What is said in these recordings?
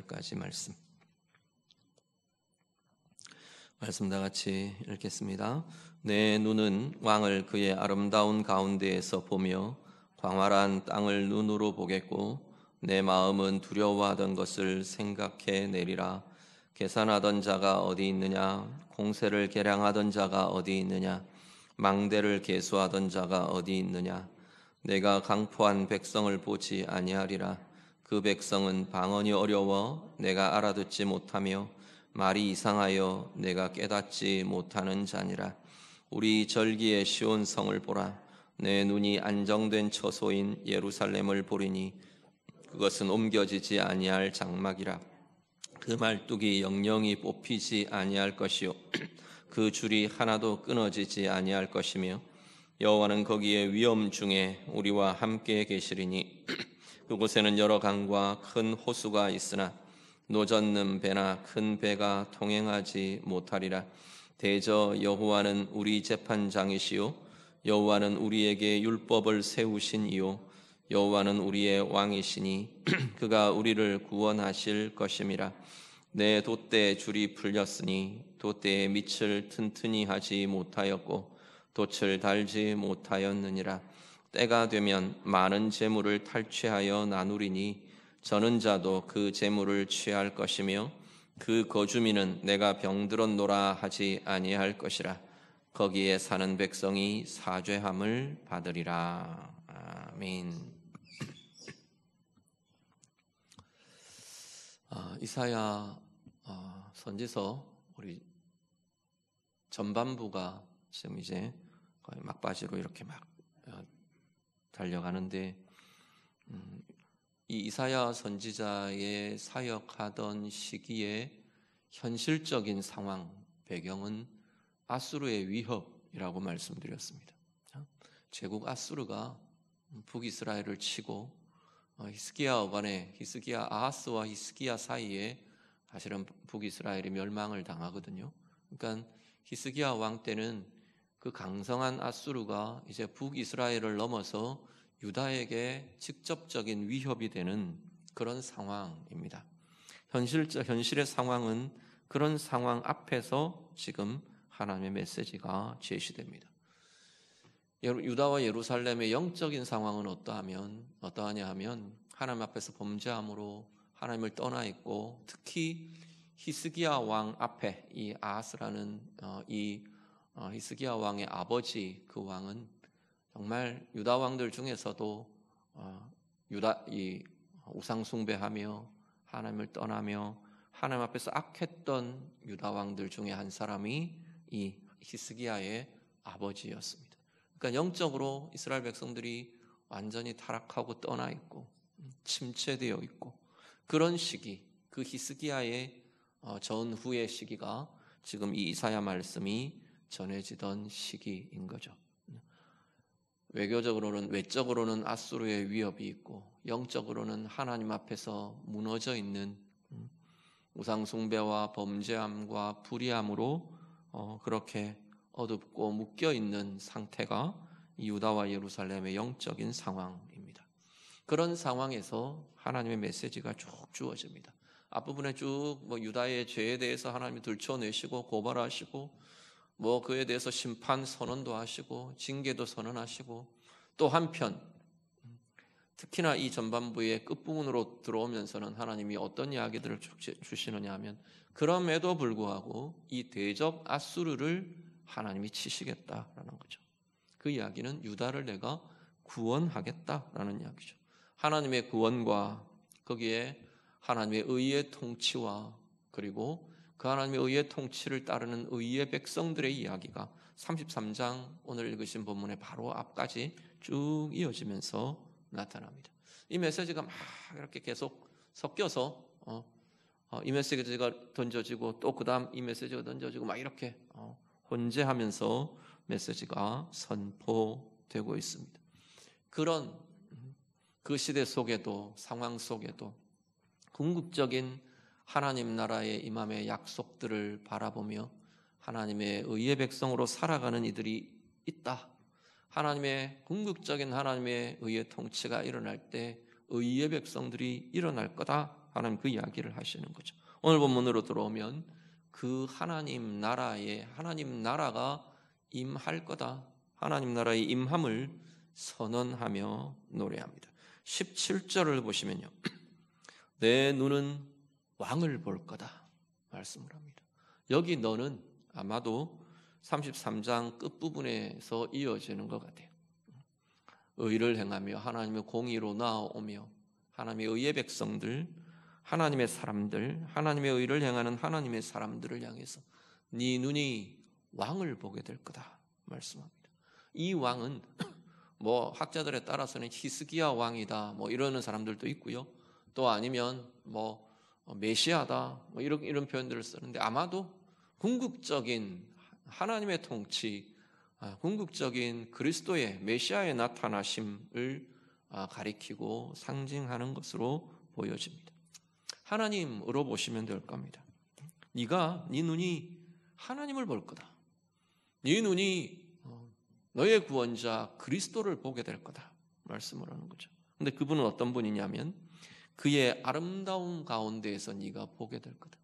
까지 말씀 다 같이 읽겠습니다. 내 눈은 왕을 그의 아름다운 가운데에서 보며 광활한 땅을 눈으로 보겠고 내 마음은 두려워하던 것을 생각해 내리라. 계산하던 자가 어디 있느냐? 공세를 계량하던 자가 어디 있느냐? 망대를 계수하던 자가 어디 있느냐? 내가 강포한 백성을 보지 아니하리라. 그 백성은 방언이 어려워 내가 알아듣지 못하며 말이 이상하여 내가 깨닫지 못하는 자니라. 우리 절기의 시온 성을 보라. 내 눈이 안정된 처소인 예루살렘을 보리니 그것은 옮겨지지 아니할 장막이라. 그 말뚝이 영영이 뽑히지 아니할 것이요 그 줄이 하나도 끊어지지 아니할 것이며 여호와는 거기에 위엄 중에 우리와 함께 계시리니 그곳에는 여러 강과 큰 호수가 있으나 노젓는 배나 큰 배가 통행하지 못하리라. 대저 여호와는 우리 재판장이시요 여호와는 우리에게 율법을 세우신 이요 여호와는 우리의 왕이시니 그가 우리를 구원하실 것임이라. 내 돛대에 줄이 풀렸으니 돛대의 밑을 튼튼히 하지 못하였고 돛을 달지 못하였느니라. 때가 되면 많은 재물을 탈취하여 나누리니 저는 자도 그 재물을 취할 것이며 그 거주민은 내가 병들었노라 하지 아니할 것이라. 거기에 사는 백성이 사죄함을 받으리라. 아멘. 이사야 선지서 우리 전반부가 지금 이제 거의 막바지로 이렇게 막 달려가는데 이 이사야 선지자의 사역하던 시기에 현실적인 상황 배경은 아수르의 위협이라고 말씀드렸습니다. 제국 아수르가 북이스라엘을 치고 히스기야 어간에 히스기야 아하스와 히스기야 사이에 사실은 북이스라엘이 멸망을 당하거든요. 그러니까 히스기야 왕 때는 그 강성한 아수르가 이제 북이스라엘을 넘어서 유다에게 직접적인 위협이 되는 그런 상황입니다. 현실의 상황은 그런 상황 앞에서 지금 하나님의 메시지가 제시됩니다. 유다와 예루살렘의 영적인 상황은 어떠하냐 하면 하나님 앞에서 범죄함으로 하나님을 떠나 있고 특히 히스기야 왕 앞에 이 아하스라는 히스기야 왕의 아버지 그 왕은 정말 유다 왕들 중에서도 이 우상 숭배하며 하나님을 떠나며 하나님 앞에서 악했던 유다 왕들 중에 한 사람이 이 히스기야의 아버지였습니다. 그러니까 영적으로 이스라엘 백성들이 완전히 타락하고 떠나 있고 침체되어 있고 그런 시기, 그 히스기야의 전후의 시기가 지금 이 이사야 말씀이 전해지던 시기인 거죠. 외적으로는 아수르의 위협이 있고 영적으로는 하나님 앞에서 무너져 있는 우상 숭배와 범죄함과 불의함으로 그렇게 어둡고 묶여 있는 상태가 유다와 예루살렘의 영적인 상황입니다. 그런 상황에서 하나님의 메시지가 쭉 주어집니다. 앞부분에 쭉 유다의 죄에 대해서 하나님이 들춰내시고 고발하시고 그에 대해서 심판 선언도 하시고 징계도 선언하시고 또 한편 특히나 이 전반부의 끝부분으로 들어오면서는 하나님이 어떤 이야기들을 주시느냐 하면 그럼에도 불구하고 이 대적 아수르를 하나님이 치시겠다라는 거죠. 그 이야기는 유다를 내가 구원하겠다라는 이야기죠. 하나님의 구원과 거기에 하나님의 의의 통치와 그리고 그 하나님의 의의 통치를 따르는 의의 백성들의 이야기가 33장 오늘 읽으신 본문의 바로 앞까지 쭉 이어지면서 나타납니다. 이 메시지가 막 이렇게 계속 섞여서 이 메시지가 던져지고 또 그 다음 이 메시지가 던져지고 막 이렇게 혼재하면서 메시지가 선포되고 있습니다. 그런 그 시대 속에도 상황 속에도 궁극적인 하나님 나라의 임함의 약속들을 바라보며 하나님의 의의 백성으로 살아가는 이들이 있다. 하나님의 궁극적인 하나님의 의의 통치가 일어날 때 의의 백성들이 일어날 거다. 하나님 그 이야기를 하시는 거죠. 오늘 본문으로 들어오면 그 하나님 나라가 임할 거다. 하나님 나라의 임함을 선언하며 노래합니다. 17절을 보시면요. 내 눈은 왕을 볼 거다 말씀을 합니다. 여기 너는 아마도 33장 끝부분에서 이어지는 것 같아요. 의를 행하며 하나님의 공의로 나아오며 하나님의 의의 백성들, 하나님의 사람들, 하나님의 의를 행하는 하나님의 사람들을 향해서 네 눈이 왕을 보게 될 거다 말씀합니다. 이 왕은 뭐 학자들에 따라서는 히스기야 왕이다 뭐 이러는 사람들도 있고요. 또 아니면 뭐 메시아다 뭐 이런 표현들을 쓰는데 아마도 궁극적인 하나님의 통치, 궁극적인 그리스도의 메시아의 나타나심을 가리키고 상징하는 것으로 보여집니다. 하나님으로 보시면 될 겁니다. 네 눈이 하나님을 볼 거다. 네 눈이 너의 구원자 그리스도를 보게 될 거다 말씀을 하는 거죠. 근데 그분은 어떤 분이냐면 그의 아름다운 가운데에서 네가 보게 될 거다.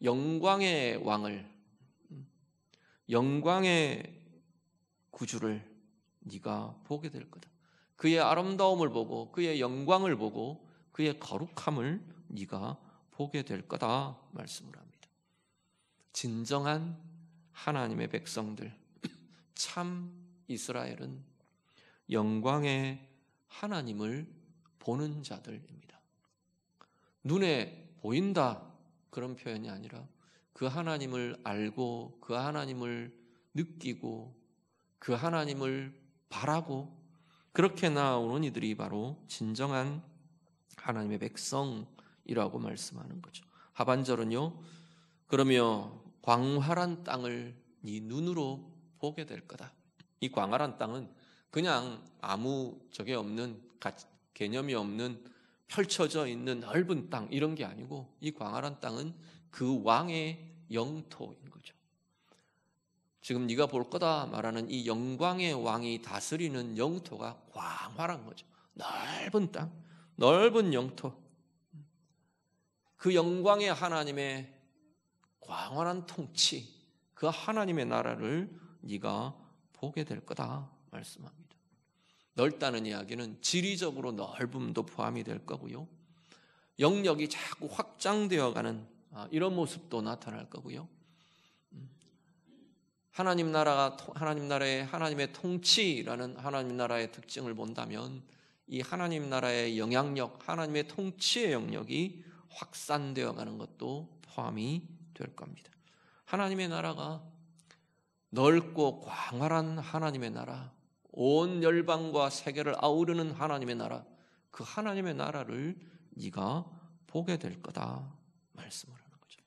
영광의 왕을, 영광의 구주를 네가 보게 될 거다. 그의 아름다움을 보고 그의 영광을 보고 그의 거룩함을 네가 보게 될 거다 말씀을 합니다. 진정한 하나님의 백성들, 참 이스라엘은 영광의 하나님을 보는 자들입니다. 눈에 보인다 그런 표현이 아니라 그 하나님을 알고 그 하나님을 느끼고 그 하나님을 바라고 그렇게 나아오는 이들이 바로 진정한 하나님의 백성이라고 말씀하는 거죠. 하반절은요. 그러며 광활한 땅을 네 눈으로 보게 될 거다. 이 광활한 땅은 그냥 아무 개념이 없는 펼쳐져 있는 넓은 땅 이런 게 아니고 이 광활한 땅은 그 왕의 영토인 거죠. 지금 네가 볼 거다 말하는 이 영광의 왕이 다스리는 영토가 광활한 거죠. 넓은 땅, 넓은 영토. 그 영광의 하나님의 광활한 통치, 그 하나님의 나라를 네가 보게 될 거다 말씀합니다. 넓다는 이야기는 지리적으로 넓음도 포함이 될 거고요. 영역이 자꾸 확장되어가는 이런 모습도 나타날 거고요. 하나님 나라의 하나님의 통치라는 하나님 나라의 특징을 본다면 이 하나님 나라의 영향력, 하나님의 통치의 영역이 확산되어 가는 것도 포함이 될 겁니다. 하나님의 나라가 넓고 광활한 하나님의 나라, 온 열방과 세계를 아우르는 하나님의 나라, 그 하나님의 나라를 네가 보게 될 거다 말씀을 하는 거죠.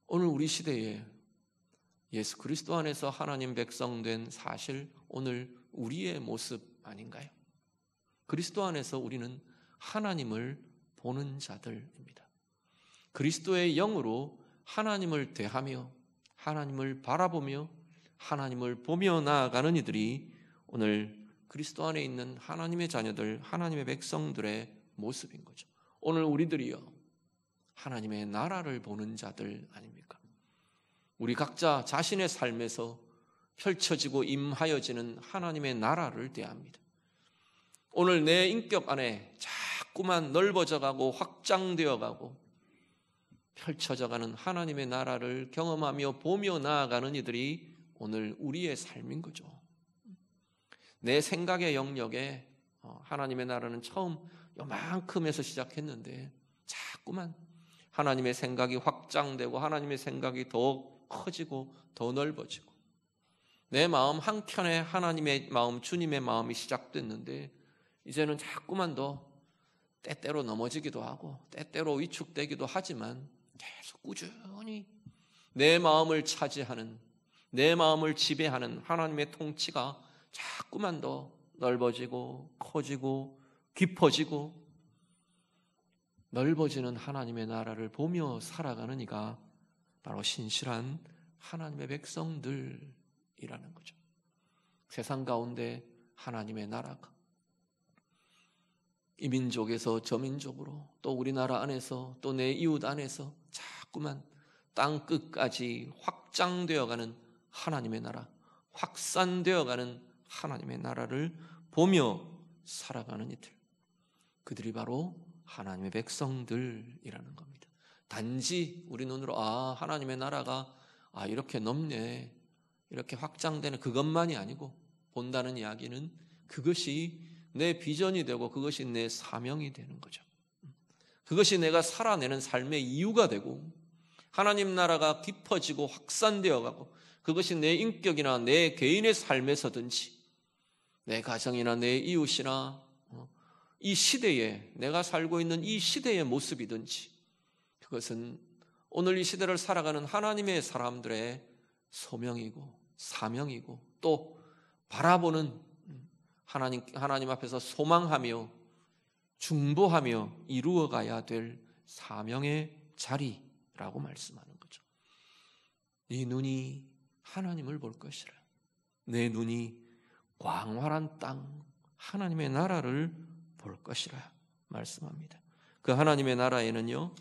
오늘 우리 시대에 예수 그리스도 안에서 하나님 백성 된 사실 오늘 우리의 모습 아닌가요? 그리스도 안에서 우리는 하나님을 보는 자들입니다. 그리스도의 영으로 하나님을 대하며 하나님을 바라보며 하나님을 보며 나아가는 이들이 오늘 그리스도 안에 있는 하나님의 자녀들, 하나님의 백성들의 모습인 거죠. 오늘 우리들이요 하나님의 나라를 보는 자들 아닙니까? 우리 각자 자신의 삶에서 펼쳐지고 임하여지는 하나님의 나라를 대합니다. 오늘 내 인격 안에 자꾸만 넓어져가고 확장되어가고 펼쳐져가는 하나님의 나라를 경험하며 보며 나아가는 이들이 오늘 우리의 삶인 거죠. 내 생각의 영역에 하나님의 나라는 처음 요만큼에서 시작했는데 자꾸만 하나님의 생각이 확장되고 하나님의 생각이 더 커지고 더 넓어지고 내 마음 한켠에 하나님의 마음, 주님의 마음이 시작됐는데 이제는 자꾸만 더 때때로 넘어지기도 하고 때때로 위축되기도 하지만 계속 꾸준히 내 마음을 차지하는, 내 마음을 지배하는 하나님의 통치가 자꾸만 더 넓어지고 커지고 깊어지고 넓어지는 하나님의 나라를 보며 살아가는 이가 바로 신실한 하나님의 백성들이라는 거죠. 세상 가운데 하나님의 나라가 이 민족에서 저 민족으로, 또 우리나라 안에서, 또 내 이웃 안에서 자꾸만 땅 끝까지 확장되어가는 하나님의 나라, 확산되어가는 하나님의 나라를 보며 살아가는 이들, 그들이 바로 하나님의 백성들이라는 겁니다. 단지 우리 눈으로 하나님의 나라가 이렇게 넓네, 이렇게 확장되는 그것만이 아니고, 본다는 이야기는 그것이 내 비전이 되고 그것이 내 사명이 되는 거죠. 그것이 내가 살아내는 삶의 이유가 되고, 하나님 나라가 깊어지고 확산되어 가고, 그것이 내 인격이나 내 개인의 삶에서든지, 내 가정이나 내 이웃이나 이 시대에, 내가 살고 있는 이 시대의 모습이든지, 그것은 오늘 이 시대를 살아가는 하나님의 사람들의 소명이고 사명이고, 또 바라보는 하나님 앞에서 소망하며 중보하며 이루어가야 될 사명의 자리라고 말씀하는 거죠. 네 눈이 하나님을 볼 것이라. 내 눈이 광활한 땅, 하나님의 나라를 볼 것이라 말씀합니다. 그 하나님의 나라에는요,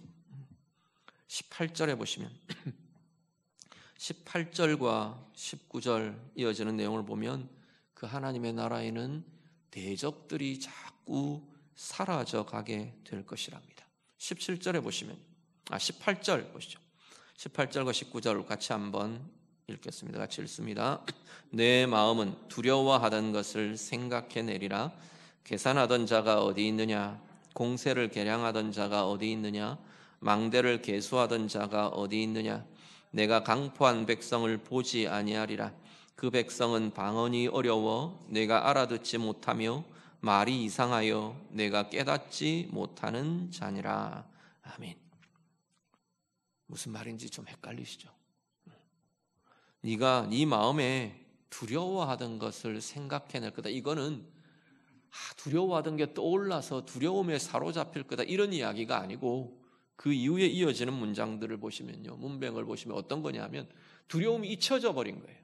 18절에 보시면 18절과 19절 이어지는 내용을 보면 그 하나님의 나라에는 대적들이 자꾸 사라져 가게 될 것이랍니다. 17절에 보시면 18절 보시죠. 18절과 19절을 같이 한번 읽겠습니다. 같이 읽습니다. 내 마음은 두려워하던 것을 생각해내리라. 계산하던 자가 어디 있느냐? 공세를 계량하던 자가 어디 있느냐? 망대를 계수하던 자가 어디 있느냐? 내가 강포한 백성을 보지 아니하리라. 그 백성은 방언이 어려워 내가 알아듣지 못하며 말이 이상하여 내가 깨닫지 못하는 자니라. 아멘. 무슨 말인지 좀 헷갈리시죠? 네가 네 마음에 두려워하던 것을 생각해낼 거다. 이거는 두려워하던 게 떠올라서 두려움에 사로잡힐 거다, 이런 이야기가 아니고, 그 이후에 이어지는 문장들을 보시면요, 문맥을 보시면 어떤 거냐면 두려움이 잊혀져 버린 거예요.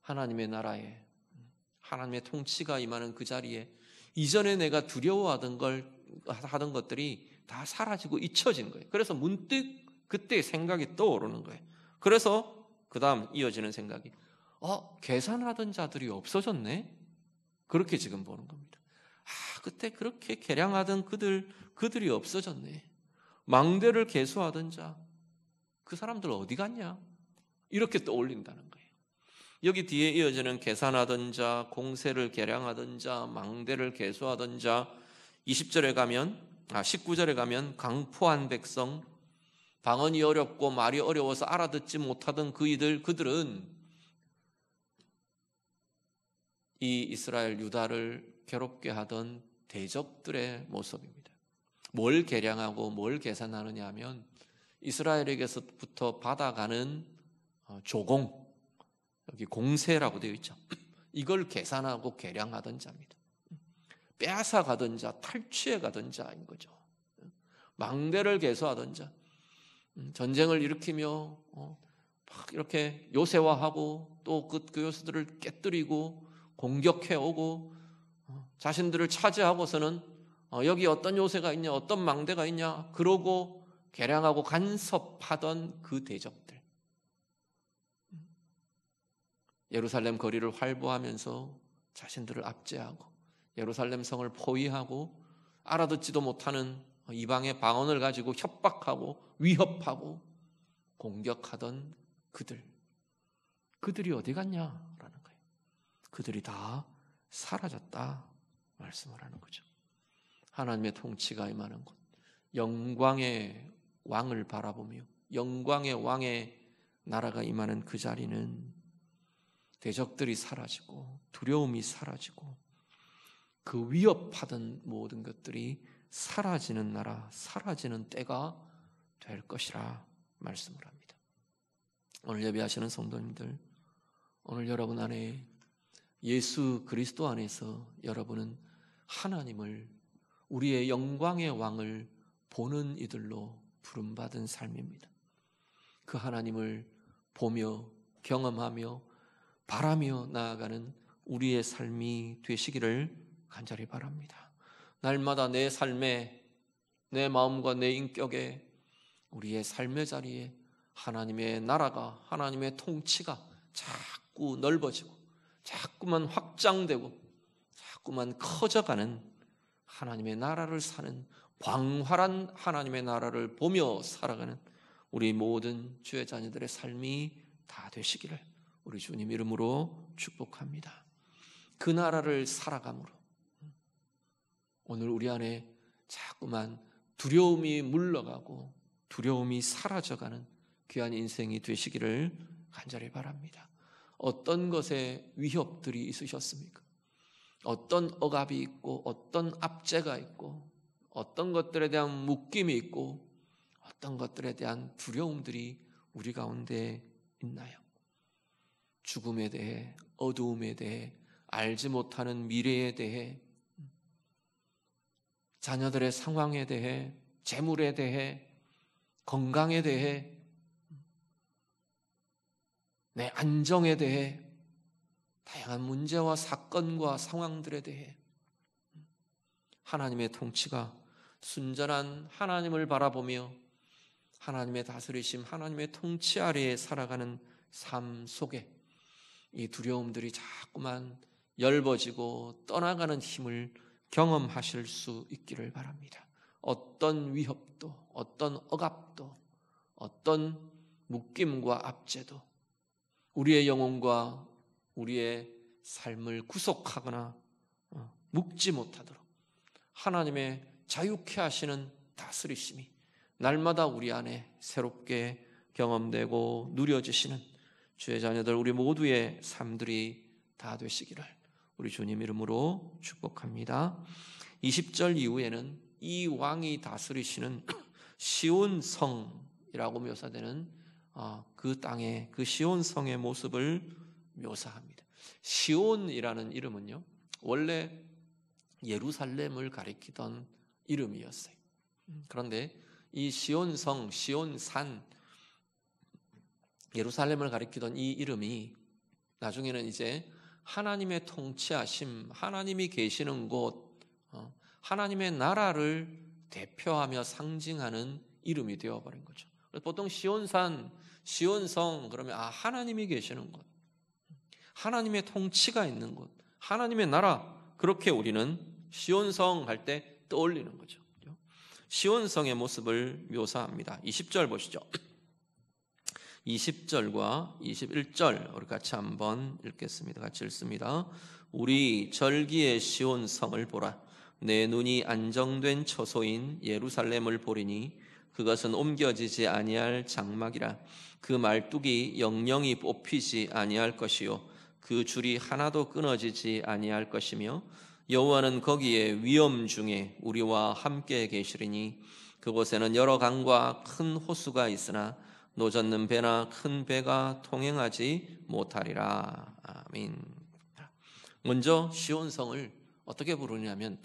하나님의 나라에, 하나님의 통치가 임하는 그 자리에 이전에 내가 두려워하던 하던 것들이 다 사라지고 잊혀진 거예요. 그래서 문득 그때 생각이 떠오르는 거예요. 그래서 그 다음 이어지는 생각이 계산하던 자들이 없어졌네? 그렇게 지금 보는 겁니다. 그때 그렇게 계량하던 그들이 없어졌네. 망대를 계수하던 자, 그 사람들 어디 갔냐? 이렇게 떠올린다는 거예요. 여기 뒤에 이어지는 계산하던 자, 공세를 계량하던 자, 망대를 계수하던 자, 19절에 가면 강포한 백성, 방언이 어렵고 말이 어려워서 알아듣지 못하던 그들은 이 이스라엘 유다를 괴롭게 하던 대적들의 모습입니다. 뭘 계량하고 뭘 계산하느냐 하면 이스라엘에게서부터 받아가는 조공, 여기 공세라고 되어 있죠. 이걸 계산하고 계량하던 자입니다. 빼앗아 가던 자, 탈취해 가던 자인 거죠. 망대를 계수하던 자, 전쟁을 일으키며 막 이렇게 요새화하고 또 그 요새들을 깨뜨리고 공격해오고 자신들을 차지하고서는 여기 어떤 요새가 있냐, 어떤 망대가 있냐, 그러고 계량하고 간섭하던 그 대적들, 예루살렘 거리를 활보하면서 자신들을 압제하고 예루살렘 성을 포위하고 알아듣지도 못하는 이방의 방언을 가지고 협박하고 위협하고 공격하던 그들이 어디 갔냐라는 거예요. 그들이 다 사라졌다 말씀을 하는 거죠. 하나님의 통치가 임하는 곳, 영광의 왕을 바라보며 영광의 왕의 나라가 임하는 그 자리는 대적들이 사라지고 두려움이 사라지고 그 위협하던 모든 것들이 사라지는 나라, 사라지는 때가 될 것이라 말씀을 합니다. 오늘 예배하시는 성도님들, 오늘 여러분 안에 예수 그리스도 안에서 여러분은 하나님을, 우리의 영광의 왕을 보는 이들로 부름받은 삶입니다. 그 하나님을 보며 경험하며 바라며 나아가는 우리의 삶이 되시기를 간절히 바랍니다. 날마다 내 삶에, 내 마음과 내 인격에, 우리의 삶의 자리에 하나님의 나라가, 하나님의 통치가 자꾸 넓어지고 자꾸만 확장되고 자꾸만 커져가는 하나님의 나라를 사는, 광활한 하나님의 나라를 보며 살아가는 우리 모든 주의 자녀들의 삶이 다 되시기를 우리 주님 이름으로 축복합니다. 그 나라를 살아감으로 오늘 우리 안에 자꾸만 두려움이 물러가고 두려움이 사라져가는 귀한 인생이 되시기를 간절히 바랍니다. 어떤 것에 위협들이 있으셨습니까? 어떤 억압이 있고 어떤 압제가 있고 어떤 것들에 대한 묶임이 있고 어떤 것들에 대한 두려움들이 우리 가운데 있나요? 죽음에 대해, 어두움에 대해, 알지 못하는 미래에 대해, 자녀들의 상황에 대해, 재물에 대해, 건강에 대해, 내 안정에 대해, 다양한 문제와 사건과 상황들에 대해 하나님의 통치가, 순전한 하나님을 바라보며 하나님의 다스리심, 하나님의 통치 아래에 살아가는 삶 속에 이 두려움들이 자꾸만 엷어지고 떠나가는 힘을 경험하실 수 있기를 바랍니다. 어떤 위협도, 어떤 억압도, 어떤 묶임과 압제도 우리의 영혼과 우리의 삶을 구속하거나 묶지 못하도록 하나님의 자유케 하시는 다스리심이 날마다 우리 안에 새롭게 경험되고 누려지시는 주의 자녀들 우리 모두의 삶들이 다 되시기를 우리 주님 이름으로 축복합니다. 20절 이후에는 이 왕이 다스리시는 시온 성이라고 묘사되는 그 땅의, 그 시온 성의 모습을 묘사합니다. 시온이라는 이름은요, 원래 예루살렘을 가리키던 이름이었어요. 그런데 이 시온성, 시온산, 예루살렘을 가리키던 이 이름이 나중에는 이제 하나님의 통치하심, 하나님이 계시는 곳, 하나님의 나라를 대표하며 상징하는 이름이 되어버린 거죠. 보통 시온산, 시온성 그러면 하나님이 계시는 곳, 하나님의 통치가 있는 곳, 하나님의 나라, 그렇게 우리는 시온성 할 때 떠올리는 거죠. 시온성의 모습을 묘사합니다. 20절 보시죠. 20절과 21절 우리 같이 한번 읽겠습니다. 같이 읽습니다. 우리 절기의 시온성을 보라. 내 눈이 안정된 처소인 예루살렘을 보리니 그것은 옮겨지지 아니할 장막이라. 그 말뚝이 영영이 뽑히지 아니할 것이요 그 줄이 하나도 끊어지지 아니할 것이며 여호와는 거기에 위엄 중에 우리와 함께 계시리니 그곳에는 여러 강과 큰 호수가 있으나 노젓는 배나 큰 배가 통행하지 못하리라. 아멘. 먼저 시온성을 어떻게 부르냐면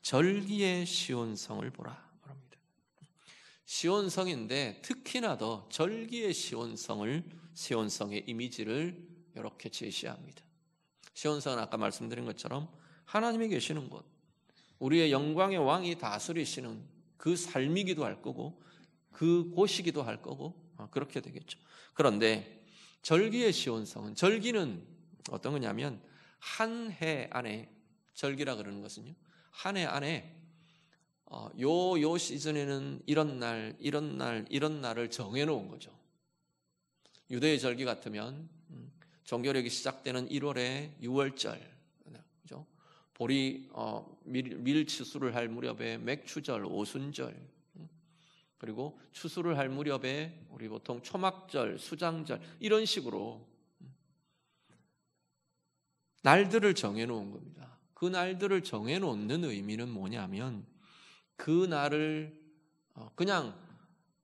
절기의 시온성을 보라 그럽니다. 시온성인데 특히나 더 절기의 시온성의 이미지를 이렇게 제시합니다. 시온성은 아까 말씀드린 것처럼 하나님이 계시는 곳, 우리의 영광의 왕이 다스리시는 그 삶이기도 할 거고 그 곳이기도 할 거고 그렇게 되겠죠. 그런데 절기의 시온성은, 절기는 어떤 거냐면 한 해 안에, 절기라 그러는 것은요, 한 해 안에 요 시즌에는 이런 날을 정해놓은 거죠. 유대의 절기 같으면 정교력이 시작되는 1월에 6월절, 그죠? 보리 밀 추수를 할 무렵에 맥추절, 오순절, 그리고 추수를 할 무렵에 우리 보통 초막절, 수장절 이런 식으로 날들을 정해놓은 겁니다. 그 날들을 정해놓는 의미는 뭐냐면 그 날을 그냥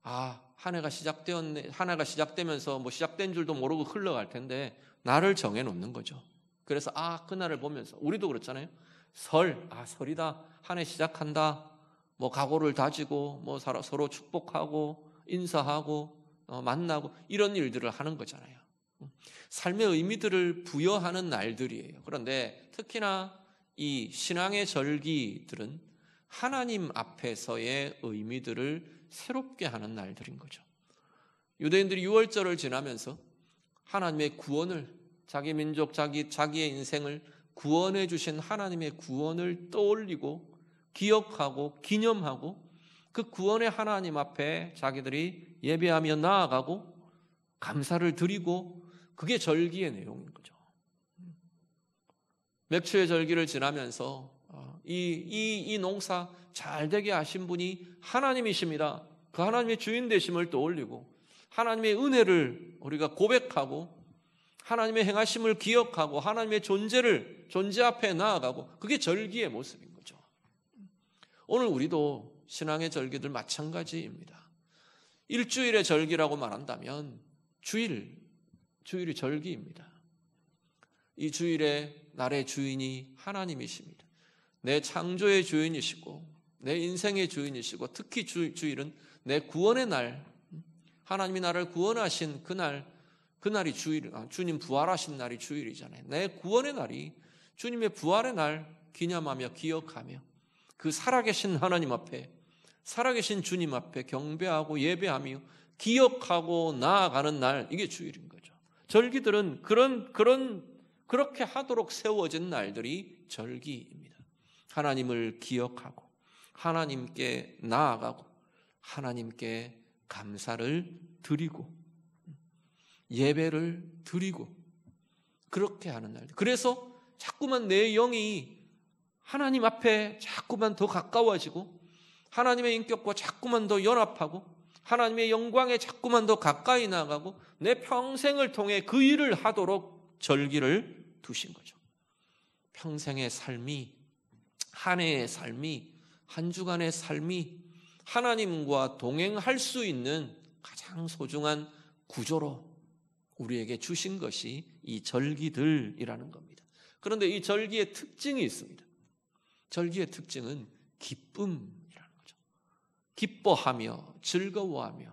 한 해가 시작되면서 뭐 시작된 줄도 모르고 흘러갈 텐데 날을 정해놓는 거죠. 그래서 그 날을 보면서 우리도 그렇잖아요. 설이다, 한 해 시작한다, 뭐 각오를 다지고 뭐 서로 축복하고 인사하고 만나고 이런 일들을 하는 거잖아요. 삶의 의미들을 부여하는 날들이에요. 그런데 특히나 이 신앙의 절기들은 하나님 앞에서의 의미들을 새롭게 하는 날들인 거죠. 유대인들이 유월절을 지나면서 하나님의 구원을, 자기 민족, 자기의 인생을 구원해 주신 하나님의 구원을 떠올리고 기억하고 기념하고 그 구원의 하나님 앞에 자기들이 예배하며 나아가고 감사를 드리고, 그게 절기의 내용인 거죠. 맥추의 절기를 지나면서 이 농사 잘 되게 하신 분이 하나님이십니다. 그 하나님의 주인 되심을 떠올리고 하나님의 은혜를 우리가 고백하고 하나님의 행하심을 기억하고 하나님의 존재 앞에 나아가고, 그게 절기의 모습인 거죠. 오늘 우리도 신앙의 절기들 마찬가지입니다. 일주일의 절기라고 말한다면 주일이 절기입니다. 이 주일의 날의 주인이 하나님이십니다. 내 창조의 주인이시고 내 인생의 주인이시고, 특히 주일은 내 구원의 날, 하나님이 나를 구원하신 그날이 주일, 주님 부활하신 날이 주일이잖아요. 내 구원의 날이 주님의 부활의 날 기념하며 기억하며 그 살아계신 하나님 앞에, 살아계신 주님 앞에 경배하고 예배하며 기억하고 나아가는 날, 이게 주일인 거죠. 절기들은 그렇게 하도록 세워진 날들이 절기입니다. 하나님을 기억하고 하나님께 나아가고 하나님께 감사를 드리고 예배를 드리고, 그렇게 하는 날들. 그래서 자꾸만 내 영이 하나님 앞에 자꾸만 더 가까워지고 하나님의 인격과 자꾸만 더 연합하고 하나님의 영광에 자꾸만 더 가까이 나가고 내 평생을 통해 그 일을 하도록 절기를 두신 거죠. 평생의 삶이, 한 해의 삶이, 한 주간의 삶이 하나님과 동행할 수 있는 가장 소중한 구조로 우리에게 주신 것이 이 절기들이라는 겁니다. 그런데 이 절기의 특징이 있습니다. 절기의 특징은 기쁨이라는 거죠. 기뻐하며 즐거워하며,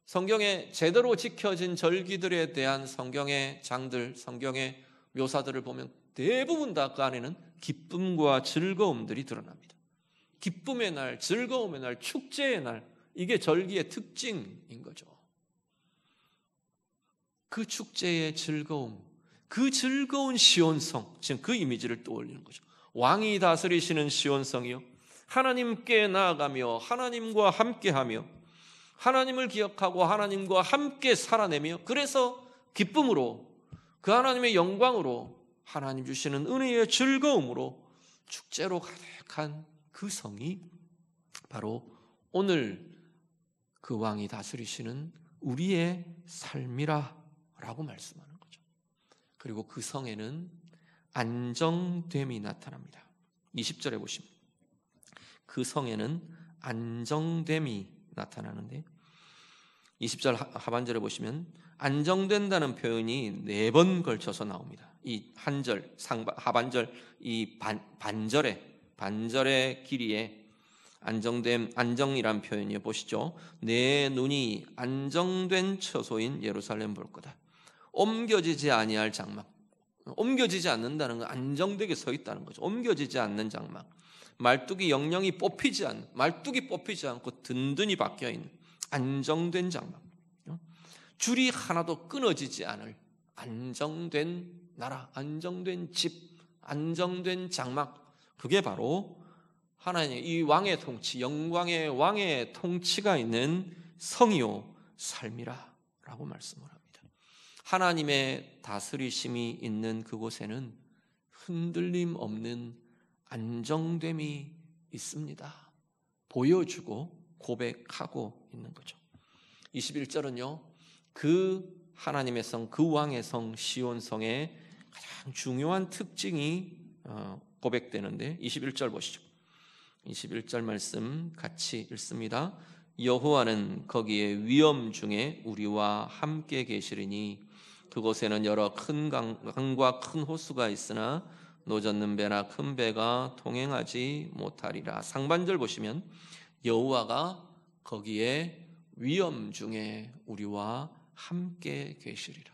성경에 제대로 지켜진 절기들에 대한 성경의 장들, 성경의 묘사들을 보면 대부분 다 그 안에는 기쁨과 즐거움들이 드러납니다. 기쁨의 날, 즐거움의 날, 축제의 날, 이게 절기의 특징인 거죠. 그 축제의 즐거움, 그 즐거운 시온성, 지금 그 이미지를 떠올리는 거죠. 왕이 다스리시는 시온성이요, 하나님께 나아가며 하나님과 함께하며 하나님을 기억하고 하나님과 함께 살아내며, 그래서 기쁨으로, 그 하나님의 영광으로, 하나님 주시는 은혜의 즐거움으로 축제로 가득한 그 성이 바로 오늘 그 왕이 다스리시는 우리의 삶이라 라고 말씀하는 거죠. 그리고 그 성에는 안정됨이 나타납니다. 20절에 보시면 그 성에는 안정됨이 나타나는데, 20절 하반절에 보시면 안정된다는 표현이 4번 걸쳐서 나옵니다. 이 한절, 하반절, 이 반절의 길이에 안정됨, 안정이란 표현이요, 보시죠. 내 눈이 안정된 처소인 예루살렘 볼 거다. 옮겨지지 아니할 장막. 옮겨지지 않는다는 건 안정되게 서 있다는 거죠. 옮겨지지 않는 장막. 말뚝이 뽑히지 않고 든든히 박혀 있는 안정된 장막. 줄이 하나도 끊어지지 않을 안정된 나라, 안정된 집, 안정된 장막. 그게 바로 하나님의 이 왕의 통치, 영광의 왕의 통치가 있는 성이요 삶이라 라고 말씀을 합니다. 하나님의 다스리심이 있는 그곳에는 흔들림 없는 안정됨이 있습니다. 보여주고 고백하고 있는 거죠. 21절은요, 그 하나님의 성, 그 왕의 성 시온성의 가장 중요한 특징이 고백되는데, 21절 보시죠. 21절 말씀 같이 읽습니다. 여호와는 거기에 위엄 중에 우리와 함께 계시리니 그곳에는 여러 큰 강과 큰 호수가 있으나 노젓는 배나 큰 배가 통행하지 못하리라. 상반절 보시면 여호와가 거기에 위엄 중에 우리와 함께 계시리라.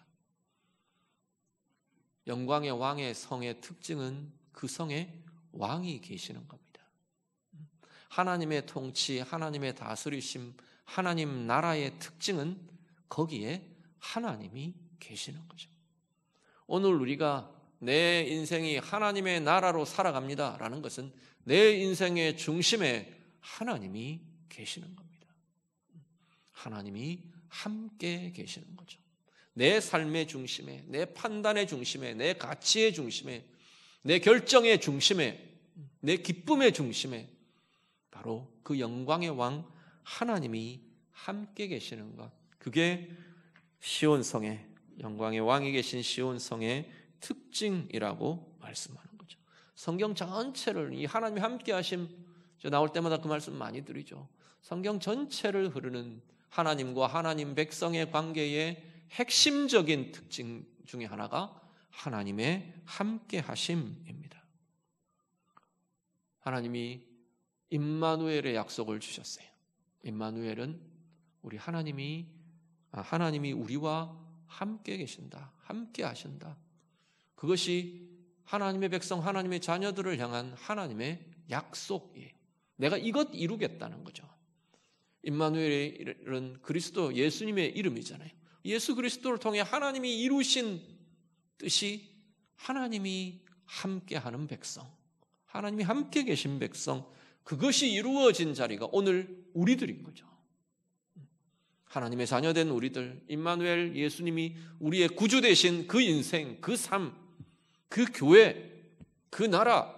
영광의 왕의 성의 특징은 그 성에 왕이 계시는 겁니다. 하나님의 통치, 하나님의 다스리심, 하나님 나라의 특징은 거기에 하나님이 계시는 거죠. 오늘 우리가 내 인생이 하나님의 나라로 살아갑니다 라는 것은 내 인생의 중심에 하나님이 계시는 겁니다. 하나님이 함께 계시는 거죠. 내 삶의 중심에, 내 판단의 중심에, 내 가치의 중심에, 내 결정의 중심에, 내 기쁨의 중심에 바로 그 영광의 왕 하나님이 함께 계시는 것, 그게 시온성의 영광의 왕이 계신 시온성의 특징이라고 말씀하는 거죠. 성경 전체를 이 하나님이 함께 하심, 저 나올 때마다 그 말씀 많이 드리죠. 성경 전체를 흐르는 하나님과 하나님 백성의 관계의 핵심적인 특징 중에 하나가 하나님의 함께 하심입니다. 하나님이 임마누엘의 약속을 주셨어요. 임마누엘은 우리 하나님이 우리와 함께 계신다, 함께 하신다. 그것이 하나님의 백성, 하나님의 자녀들을 향한 하나님의 약속이에요. 내가 이것 이루겠다는 거죠. 임마누엘은 그리스도 예수님의 이름이잖아요. 예수 그리스도를 통해 하나님이 이루신 뜻이 하나님이 함께하는 백성, 하나님이 함께 계신 백성, 그것이 이루어진 자리가 오늘 우리들인 거죠. 하나님의 자녀된 우리들, 임마누엘 예수님이 우리의 구주 되신 그 인생, 그 삶, 그 교회, 그 나라,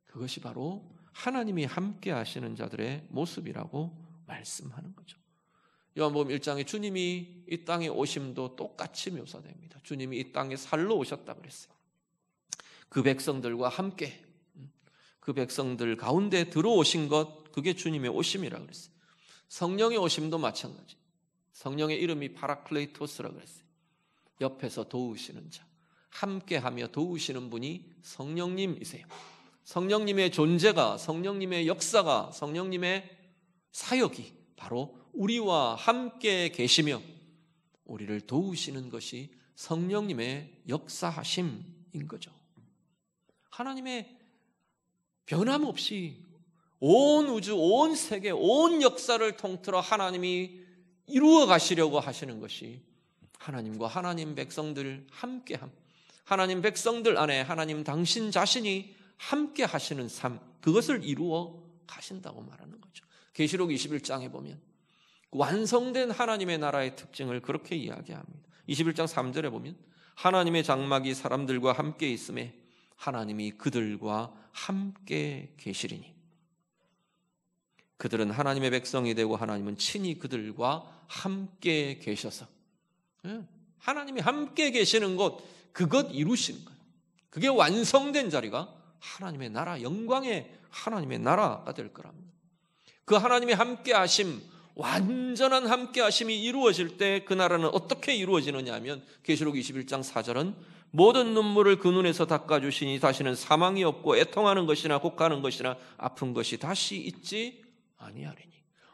그것이 바로 하나님이 함께 하시는 자들의 모습이라고 말씀하는 거죠. 요한복음 1장에 주님이 이 땅에 오심도 똑같이 묘사됩니다. 주님이 이 땅에 살러 오셨다 그랬어요. 그 백성들과 함께, 그 백성들 가운데 들어오신 것, 그게 주님의 오심이라고 그랬어요. 성령의 오심도 마찬가지. 성령의 이름이 파라클레이토스라고 그랬어요. 옆에서 도우시는 자, 함께하며 도우시는 분이 성령님이세요. 성령님의 존재가, 성령님의 역사가, 성령님의 사역이 바로 우리와 함께 계시며 우리를 도우시는 것이 성령님의 역사하심인 거죠. 하나님의 변함없이 온 우주, 온 세계, 온 역사를 통틀어 하나님이 이루어 가시려고 하시는 것이 하나님과 하나님 백성들 함께함, 하나님 백성들 안에 하나님 당신 자신이 함께 하시는 삶, 그것을 이루어 가신다고 말하는 거죠. 계시록 21장에 보면 완성된 하나님의 나라의 특징을 그렇게 이야기합니다. 21장 3절에 보면 하나님의 장막이 사람들과 함께 있음에 하나님이 그들과 함께 계시리니 그들은 하나님의 백성이 되고 하나님은 친히 그들과 함께 계셔서, 하나님이 함께 계시는 곳, 그것 이루시는 거예요. 그게 완성된 자리가 하나님의 나라, 영광의 하나님의 나라가 될 거랍니다. 그 하나님의 함께 하심, 완전한 함께 하심이 이루어질 때 그 나라는 어떻게 이루어지느냐 하면 계시록 21장 4절은 모든 눈물을 그 눈에서 닦아주시니 다시는 사망이 없고 애통하는 것이나 곡하는 것이나 아픈 것이 다시 있지 아니하리니.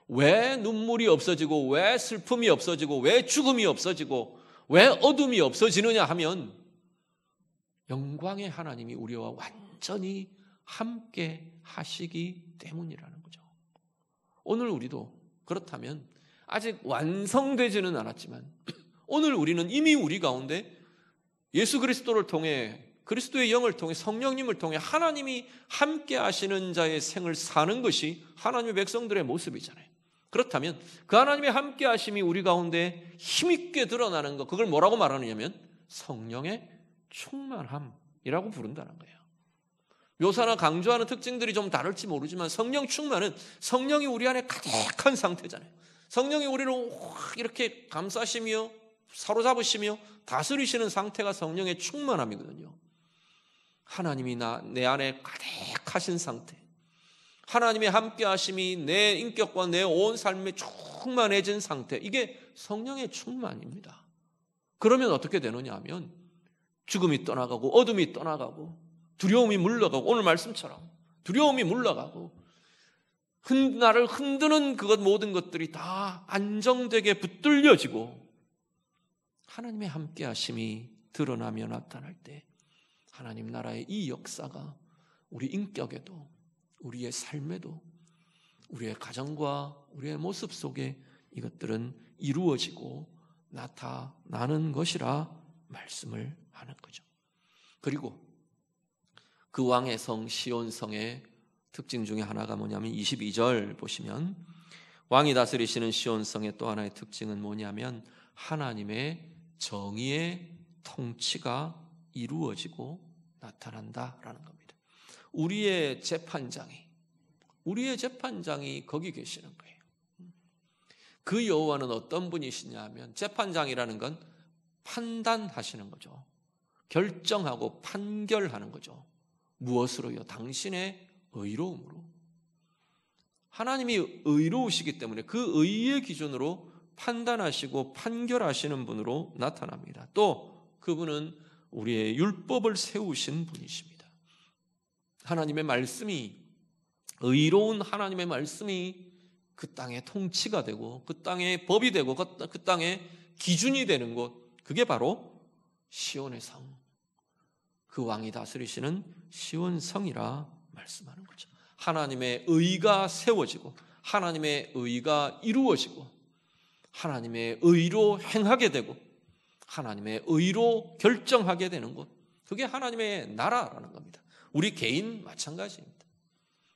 왜 눈물이 없어지고 왜 슬픔이 없어지고 왜 죽음이 없어지고 왜 어둠이 없어지느냐 하면 영광의 하나님이 우리와 완전히 함께 하시기 때문이라는 거죠. 오늘 우리도 그렇다면 아직 완성되지는 않았지만 오늘 우리는 이미 우리 가운데 예수 그리스도를 통해, 그리스도의 영을 통해, 성령님을 통해 하나님이 함께 하시는 자의 생을 사는 것이 하나님의 백성들의 모습이잖아요. 그렇다면 그 하나님의 함께 하심이 우리 가운데 힘있게 드러나는 것, 그걸 뭐라고 말하느냐면 성령의 충만함이라고 부른다는 거예요. 묘사나 강조하는 특징들이 좀 다를지 모르지만 성령 충만은 성령이 우리 안에 가득한 상태잖아요. 성령이 우리를 이렇게 감싸시며 사로잡으시며 다스리시는 상태가 성령의 충만함이거든요. 하나님이 내 안에 가득하신 상태, 하나님의 함께 하심이 내 인격과 내 온 삶에 충만해진 상태, 이게 성령의 충만입니다. 그러면 어떻게 되느냐 하면 죽음이 떠나가고 어둠이 떠나가고 두려움이 물러가고, 오늘 말씀처럼 두려움이 물러가고 나를 흔드는 그것 모든 것들이 다 안정되게 붙들려지고 하나님의 함께 하심이 드러나며 나타날 때 하나님 나라의 이 역사가 우리 인격에도 우리의 삶에도 우리의 가정과 우리의 모습 속에 이것들은 이루어지고 나타나는 것이라 말씀을 하는 거죠. 그리고 그 왕의 성 시온성의 특징 중에 하나가 뭐냐면 22절 보시면 왕이 다스리시는 시온성의 또 하나의 특징은 뭐냐면 하나님의 정의의 통치가 이루어지고 나타난다라는 겁니다. 우리의 재판장이 거기 계시는 거예요. 그 여호와는 어떤 분이시냐 하면 재판장이라는 건 판단하시는 거죠. 결정하고 판결하는 거죠. 무엇으로요? 당신의 의로움으로. 하나님이 의로우시기 때문에 그 의의 기준으로 판단하시고 판결하시는 분으로 나타납니다. 또 그분은 우리의 율법을 세우신 분이십니다. 하나님의 말씀이, 의로운 하나님의 말씀이 그 땅의 통치가 되고 그 땅의 법이 되고 그 땅의 기준이 되는 곳, 그게 바로 시온의 성, 그 왕이 다스리시는 시온성이라 말씀하는 거죠. 하나님의 의가 세워지고 하나님의 의가 이루어지고 하나님의 의로 행하게 되고 하나님의 의로 결정하게 되는 곳, 그게 하나님의 나라라는 겁니다. 우리 개인 마찬가지입니다.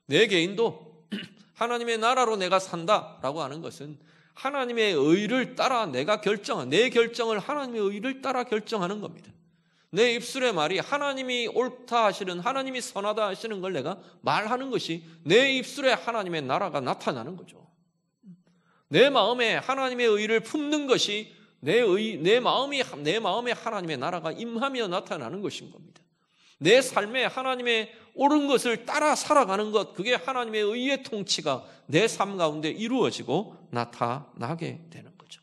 내 개인도 하나님의 나라로 내가 산다라고 하는 것은 하나님의 의를 따라 내가 내 결정을 하나님의 의를 따라 결정하는 겁니다. 내 입술의 말이 하나님이 옳다 하시는, 하나님이 선하다 하시는 걸 내가 말하는 것이 내 입술에 하나님의 나라가 나타나는 거죠. 내 마음에 하나님의 의를 품는 것이 내 마음에 하나님의 나라가 임하며 나타나는 것인 겁니다. 내 삶에 하나님의 옳은 것을 따라 살아가는 것, 그게 하나님의 의의 통치가 내 삶 가운데 이루어지고 나타나게 되는 거죠.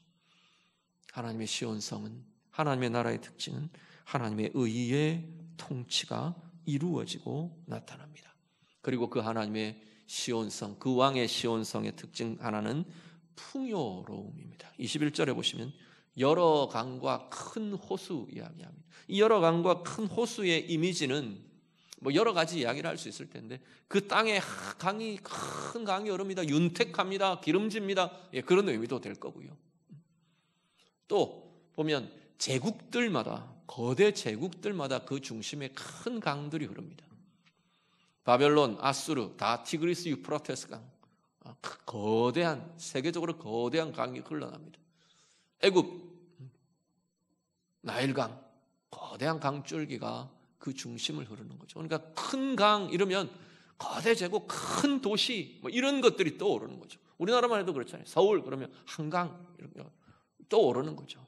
하나님의 시온성은, 하나님의 나라의 특징은 하나님의 의의 통치가 이루어지고 나타납니다. 그리고 그 하나님의 시온성, 그 왕의 시온성의 특징 하나는 풍요로움입니다. 21절에 보시면 여러 강과 큰 호수 이야기합니다. 이 여러 강과 큰 호수의 이미지는 뭐 여러 가지 이야기를 할 수 있을 텐데, 그 땅에 큰 강이 흐릅니다. 윤택합니다. 기름집니다. 예, 그런 의미도 될 거고요. 또 보면 거대 제국들마다 그 중심에 큰 강들이 흐릅니다. 바벨론, 아수르, 다 티그리스 유프라테스 강, 세계적으로 거대한 강이 흘러납니다. 애굽, 나일강, 거대한 강줄기가 그 중심을 흐르는 거죠. 그러니까 큰 강 이러면 거대 제국, 큰 도시 뭐 이런 것들이 떠오르는 거죠. 우리나라만 해도 그렇잖아요. 서울 그러면 한강 이렇게 떠오르는 거죠.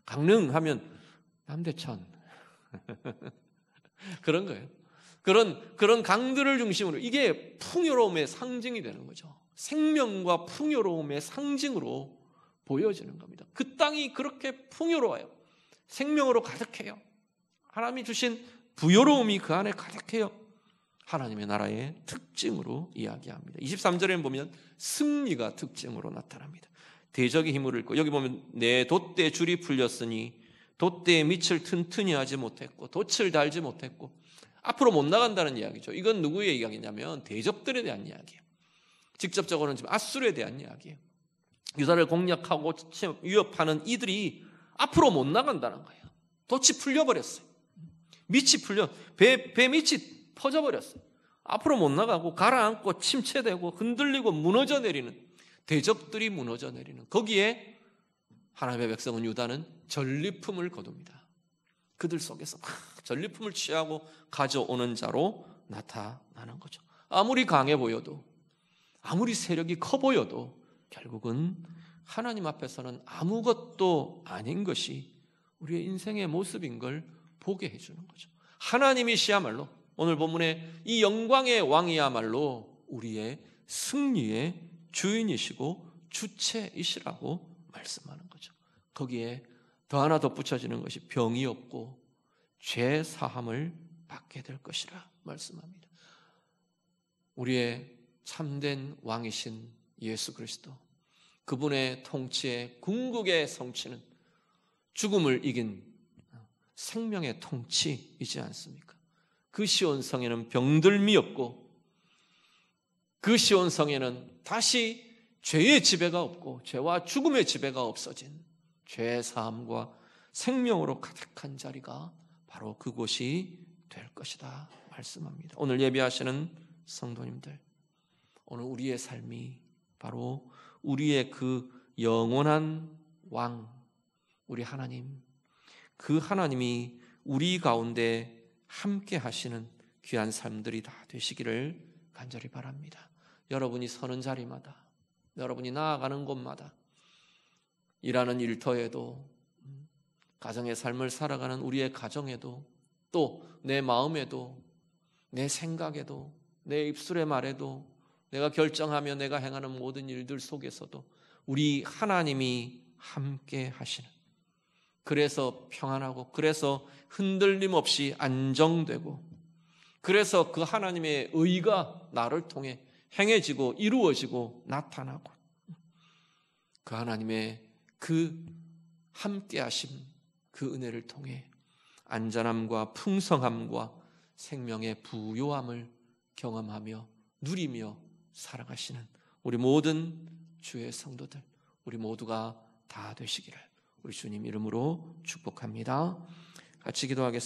강릉 하면 남대천 그런 거예요. 그런 강들을 중심으로 이게 풍요로움의 상징이 되는 거죠. 생명과 풍요로움의 상징으로 보여지는 겁니다. 그 땅이 그렇게 풍요로워요. 생명으로 가득해요. 하나님이 주신 부요로움이 그 안에 가득해요. 하나님의 나라의 특징으로 이야기합니다. 23절에 보면 승리가 특징으로 나타납니다. 대적의 힘을 잃고, 여기 보면 내 돛대 줄이 풀렸으니 돛대의 밑을 튼튼히 하지 못했고 돛을 달지 못했고, 앞으로 못 나간다는 이야기죠. 이건 누구의 이야기냐면 대적들에 대한 이야기예요. 직접적으로는 지금 아수르에 대한 이야기예요. 유다를 공략하고 위협하는 이들이 앞으로 못 나간다는 거예요. 돛이 풀려버렸어요. 밑이 풀려, 배 밑이 퍼져버렸어요. 앞으로 못 나가고 가라앉고 침체되고 흔들리고 무너져 내리는, 대적들이 무너져 내리는, 거기에 하나님의 백성은, 유다는 전리품을 거둡니다. 그들 속에서 막 전리품을 취하고 가져오는 자로 나타나는 거죠. 아무리 강해 보여도, 아무리 세력이 커 보여도 결국은 하나님 앞에서는 아무것도 아닌 것이 우리의 인생의 모습인 걸 보게 해주는 거죠. 하나님이시야말로, 오늘 본문의 이 영광의 왕이야말로 우리의 승리의 주인이시고 주체이시라고 말씀하는 거죠. 거기에 더 하나 덧붙여지는 것이 병이 없고 죄 사함을 받게 될 것이라 말씀합니다. 우리의 참된 왕이신 예수 그리스도, 그분의 통치의 궁극의 성취는 죽음을 이긴 생명의 통치이지 않습니까? 그 시온성에는 병들미 없고 그 시온성에는 다시 죄의 지배가 없고 죄와 죽음의 지배가 없어진 죄 사함과 생명으로 가득한 자리가 바로 그곳이 될 것이다 말씀합니다. 오늘 예배하시는 성도님들, 오늘 우리의 삶이 바로 우리의 그 영원한 왕, 우리 하나님, 그 하나님이 우리 가운데 함께 하시는 귀한 삶들이 다 되시기를 간절히 바랍니다. 여러분이 서는 자리마다, 여러분이 나아가는 곳마다, 일하는 일터에도, 가정의 삶을 살아가는 우리의 가정에도, 또 내 마음에도, 내 생각에도, 내 입술의 말에도, 내가 결정하며 내가 행하는 모든 일들 속에서도 우리 하나님이 함께 하시는, 그래서 평안하고, 그래서 흔들림 없이 안정되고, 그래서 그 하나님의 의가 나를 통해 행해지고 이루어지고 나타나고, 그 하나님의 그 함께 하심, 그 은혜를 통해 안전함과 풍성함과 생명의 부요함을 경험하며 누리며 살아가시는 우리 모든 주의 성도들, 우리 모두가 다 되시기를 우리 주님 이름으로 축복합니다. 같이 기도하겠습니다.